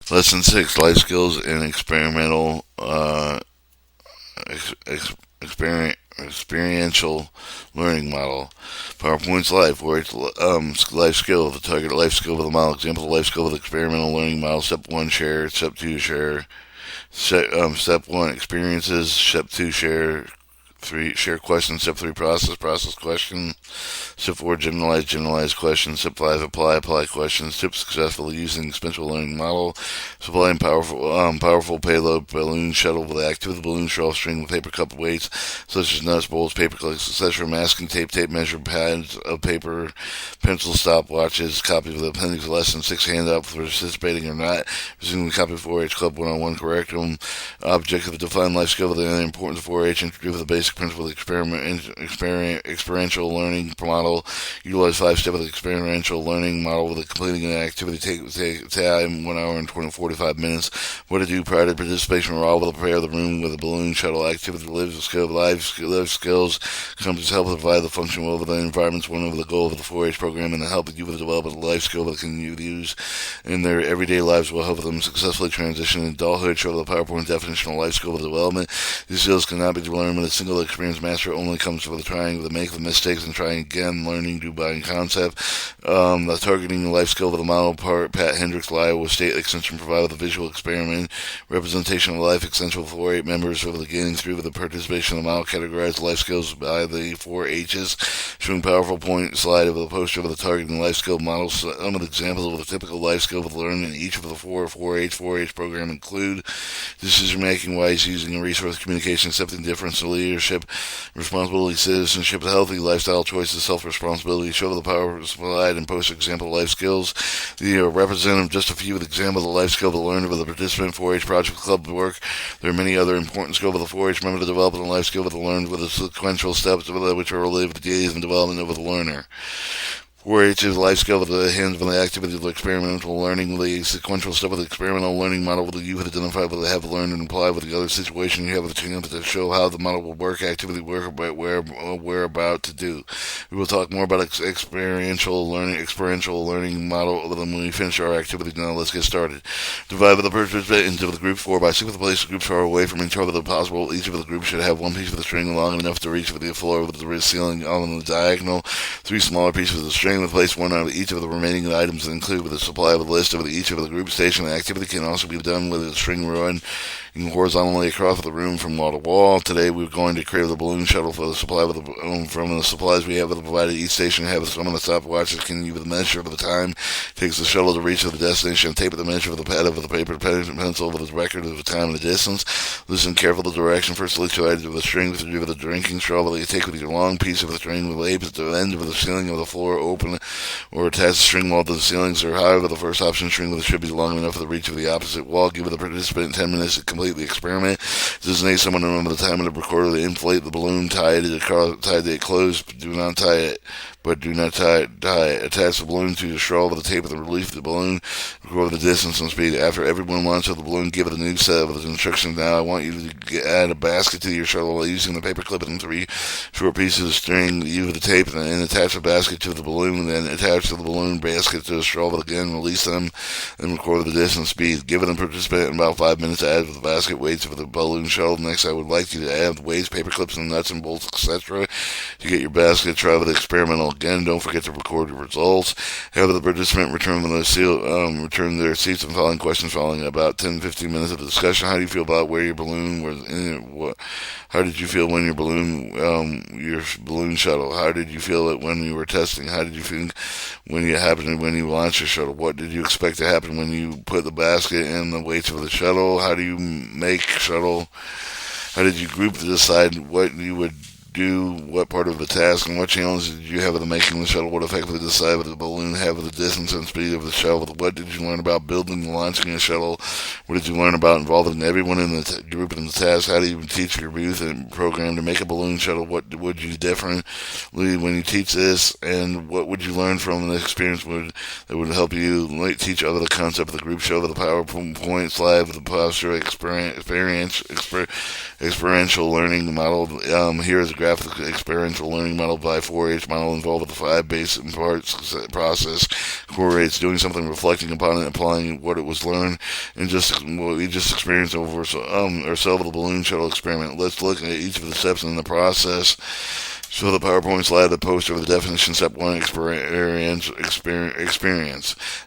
Lesson 6: Life Skills and Experiential Learning Model. PowerPoint's Life, where it's life skill, the target life skill of the model. Example of life skill of the experimental learning model. Step 1, share. Step 2, share. Step 1, experiences. Step 2, share. 3, share questions. Step 3, process question. Step 4, generalize questions. Step 5, apply questions. Tips successfully using exponential learning model. Supplying powerful payload balloon shuttle with active balloon shuttle string with paper cup weights such as nuts, bolts, paper clips, etc. Masking tape measure pads of paper, pencil stopwatches. Copy of the appendix lesson 6 handout for participating or not. Resuming copy of 4-H Club 101 curriculum. Object of the defined life skill of the importance of 4-H. Introduce the basic principle of the experiential learning model. Utilize 5 steps of the experiential learning model with completing an activity take time 1 hour and 45 minutes. What to do prior to participation. Morale will prepare the room with a balloon shuttle activity. Live skills. Companies help provide the function well within environments. One of the goal of the 4-H program and to help you with the development of life skill that can use in their everyday lives will help them successfully transition into adulthood. Show the PowerPoint definition of life skill development. These skills cannot be learned with a single experience. Master only comes with trying to make the mistakes and trying again. Learning due by concept. The targeting life skill of the model part. Pat Hendricks, Iowa State Extension provided the visual experiment representation of life essential 4-H members over the getting through the participation of the model categorized life skills by the 4-H's, showing powerful point slide of the poster of the targeting life skill model. Some of the examples of the typical life skill of learning in each of the 4-H program include decision making, wise using a resource, communication, accepting difference, leadership, responsibility, citizenship, healthy lifestyle choices, self responsibility. Show the power slide and post example life skills. The representative just a few of the examples of the life skill to learn of the participant 4-H project club work. There are many other important skills of the 4-H member to develop and life skill to learn with the sequential steps which are related to the days and development of the learner. 4-H is life skill with the hands on the activity of experimental learning, the sequential step of the experimental learning model with the you have identified what they have learned and apply with the other situation you have a chance to show how the model will work, activity work, about where we're about to do. We will talk more about experiential learning model when we finish our activity. Now let's get started. Divide the participant into the group 4 by 6 of the place groups far away from each other as possible. Each of the groups should have one piece of the string long enough to reach the floor with the ceiling on the diagonal. 3 smaller pieces of the string. Place one out of each of the remaining items and include with a supply of a list of each of the group station. The activity can also be done with a string run horizontally across the room from wall to wall. Today we're going to create the balloon shuttle for the supply from the supplies we have provided. Each station have some of the stopwatches can use the measure of the time it takes the shuttle to reach the destination. Tape the measure of the pad of the paper pencil with the record of the time and the distance. Listen carefully to the direction. First, select 2 items of the string with the drinking straw that you take with your long piece of the string with labels at the end of the ceiling of the floor open or attach the string wall to the ceilings, or however the first option string should be long enough for the reach of the opposite wall. Give the participant 10 minutes to complete the experiment. Designate someone to remember the time of the recorder to inflate the balloon, tie it closed, do not tie it. Attach the balloon to the straw with the tape of the relief of the balloon. Record the distance and speed. After everyone launches the balloon, give it a new set of instructions. Now I want you to add a basket to your shuttle using the paper clip and 3 short pieces of string. Use the tape and attach the basket to the balloon. Then attach the balloon basket to the straw. Again, release them and record the distance speed. Give it a participant about 5 minutes to add the basket weights for the balloon shuttle. Next, I would like you to add weights, paper clips, and nuts and bolts, etc. to get your basket. Try with the experimental. Again, don't forget to record your results. Have the participant return their seats and following questions following about 10-15 minutes of discussion. How do you feel about where your balloon was in it? How did you feel when your balloon shuttle? How did you feel it when you were testing? How did you think when you launched your shuttle? What did you expect to happen when you put the basket and the weights of the shuttle? How do you make shuttle? How did you group to decide what you would do, what part of the task, and what challenges did you have with making the shuttle? What effect did the size of the balloon have with the distance and speed of the shuttle? What did you learn about building and launching a shuttle? What did you learn about involving everyone in the group in the task? How do you teach your youth and program to make a balloon shuttle? What would you differently when you teach this? And what would you learn from the experience that would help you teach other the concept of the group show, the PowerPoint slide, the posture experiential learning model. Here is a graphic experiential learning model by 4-H model involved with the 5 basic parts process, correlates doing something, reflecting upon it, applying what it was learned, and just what we just experienced over ourselves with the balloon shuttle experiment. Let's look at each of the steps in the process. So the PowerPoint slide, the poster of the definition, step 1, experience.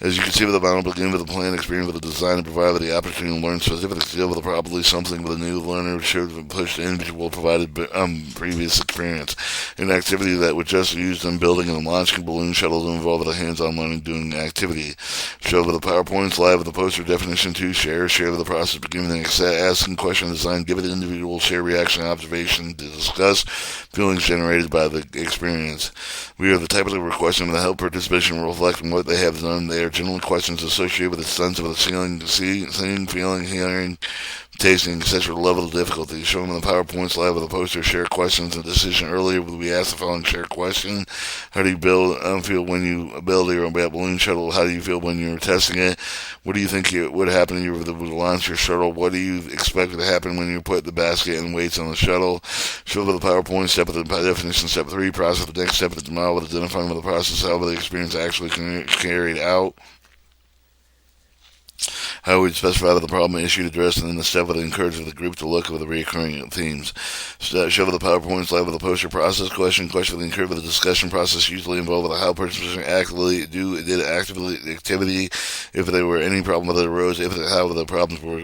As you can see with the model, begin with the plan, experience with the design, and provide with the opportunity to learn specific skill with probably something with a new learner should have pushed the individual provided previous experience. An activity that was just used in building and launching balloon shuttles involved with a hands-on learning doing activity. Show with the PowerPoint slide with the poster definition 2, share with the process, begin with asking question design, give it an individual share reaction observation to discuss feelings generated by the experience. We are the type of question that help participation reflect on what they have done. They are generally questions associated with the sense of the seeing, feeling, hearing, tasting, etc. level of difficulty. Shown on the PowerPoint slide with a poster, share questions and decision. Earlier, we asked the following share question. How do you feel when you build your balloon shuttle? How do you feel when you're testing it? What do you think would happen if you were to launch your shuttle? What do you expect to happen when you put the basket and weights on the shuttle? Show with the PowerPoint step of the definition, step 3, process. The next step of the model with identifying with the process, how the experience actually carried out. How we specify the problem issue addressed, and then the step would encourage the group to look at the recurring themes. Show with the PowerPoint slide with the poster process question with the encourage with the discussion process usually involved with how participants actively activity, if there were any problem that arose, how the problems were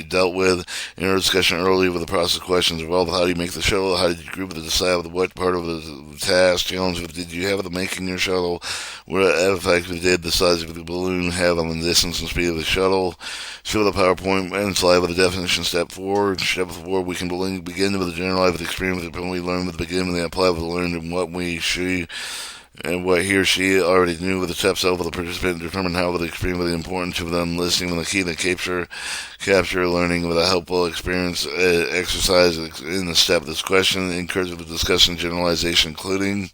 dealt with. In our discussion earlier with the process questions involved with how do you make the shuttle, how did you group to decide what part of the task, challenge did you have with making your shuttle, what effect did the size of the balloon have on the distance and speed of the shuttle. Show the PowerPoint and slide with the definition. Step 4. Step 4, we can begin with the generalized experience when we learn with the beginning and apply with the learned and what he or she already knew with the steps of the participant, determine how the experience with the importance of them listening with the key to capture learning with a helpful experience exercise in the step. This question encourages the discussion generalization, including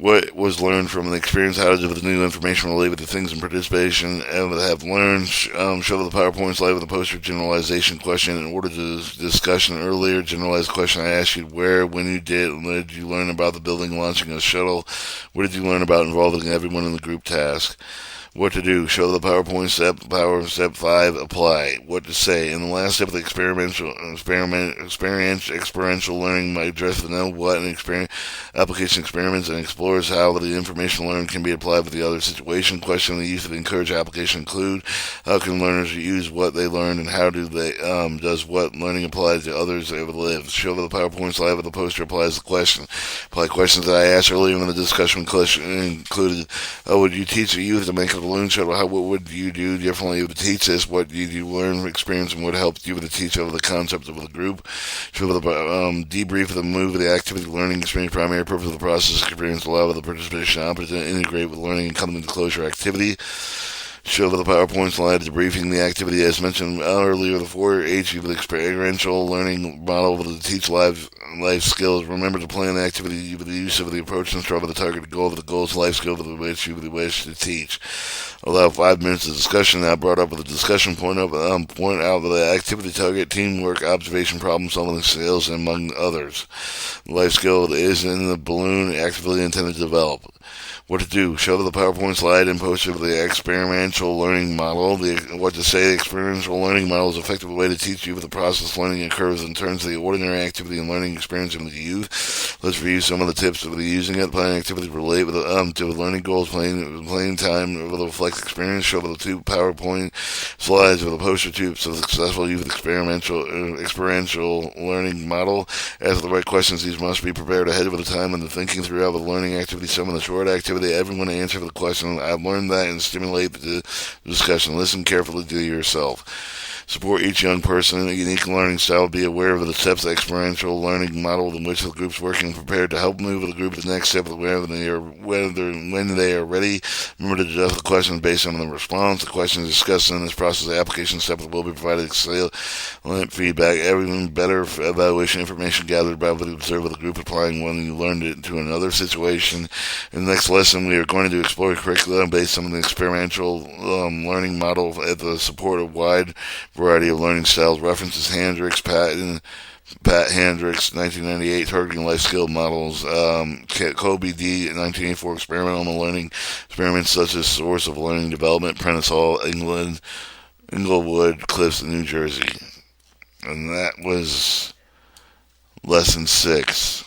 what was learned from the experience, how did the new information relate to things in participation, and what have learned. Show the PowerPoint slide with the poster generalization question. In order to discussion earlier, generalized question I asked you, where, when you did you learn about the building launching a shuttle? What did you learn about involving everyone in the group task? What to do. Show the PowerPoint step 5, apply. What to say. In the last step of the experiential learning might address the know, what, and application experiments, and explores how the information learned can be applied with the other situation. Question the use of the encourage application include. How can learners use what they learned, and how does what learning apply to others they have lived? Show the PowerPoint slide with the poster applies the question. Apply questions that I asked earlier in the discussion included. How would you teach the youth to make a balloon shuttle? What would you do differently to teach this? What did you learn from experience, and what helped you to teach over the concept of the group? Show the debrief of the move of the activity, learning experience, primary purpose of the process, experience, allow the participation, opposite, integrate with learning and coming to closure activity. Show the PowerPoint slide debriefing the activity as mentioned earlier, the 4-H with experiential learning model with the teach life skills. Remember to plan the activity with the use of the approach and strive with the target goal of the goals, life skill with which you wish to teach. Allow 5 minutes of discussion. Now brought up with a discussion point out the activity target, teamwork, observation, problem solving, skills, among others. The life skill is in the balloon actively intended to develop. What to do. Show the PowerPoint slide and poster of the experiential learning model. What to say. The experiential learning model is an effective way to teach you with the process learning occurs in terms of the ordinary activity and learning experience of the youth. Let's review some of the tips of the using it. Planning activity relate with to the learning goals. Playing time with a reflect experience. Show the 2 PowerPoint slides with a poster tips of the successful youth experiential learning model. Ask the right questions. These must be prepared ahead of the time and the thinking throughout the learning activity. Some of the short activity. Everyone answer the question. I've learned that and stimulate the discussion. Listen carefully to yourself. Support each young person in a unique learning style. Be aware of the steps of the experiential learning model in which the group's working. Prepared to help move the group to the next step when they are ready. Remember to adjust the questions based on the response. The questions discussed in this process, the application steps will be provided excellent feedback. Even better evaluation information gathered by the observer of the group applying when you learned it to another situation. In the next lesson, we are going to explore curriculum based on the experiential learning model at the support of wide variety of learning styles. References Pat Hendricks, 1998, Targeting Life Skill Models. Kobe D, 1984, Experimental Learning Experiments such as Source of Learning Development, Prentice Hall, England, Englewood Cliffs, New Jersey. And that was lesson 6.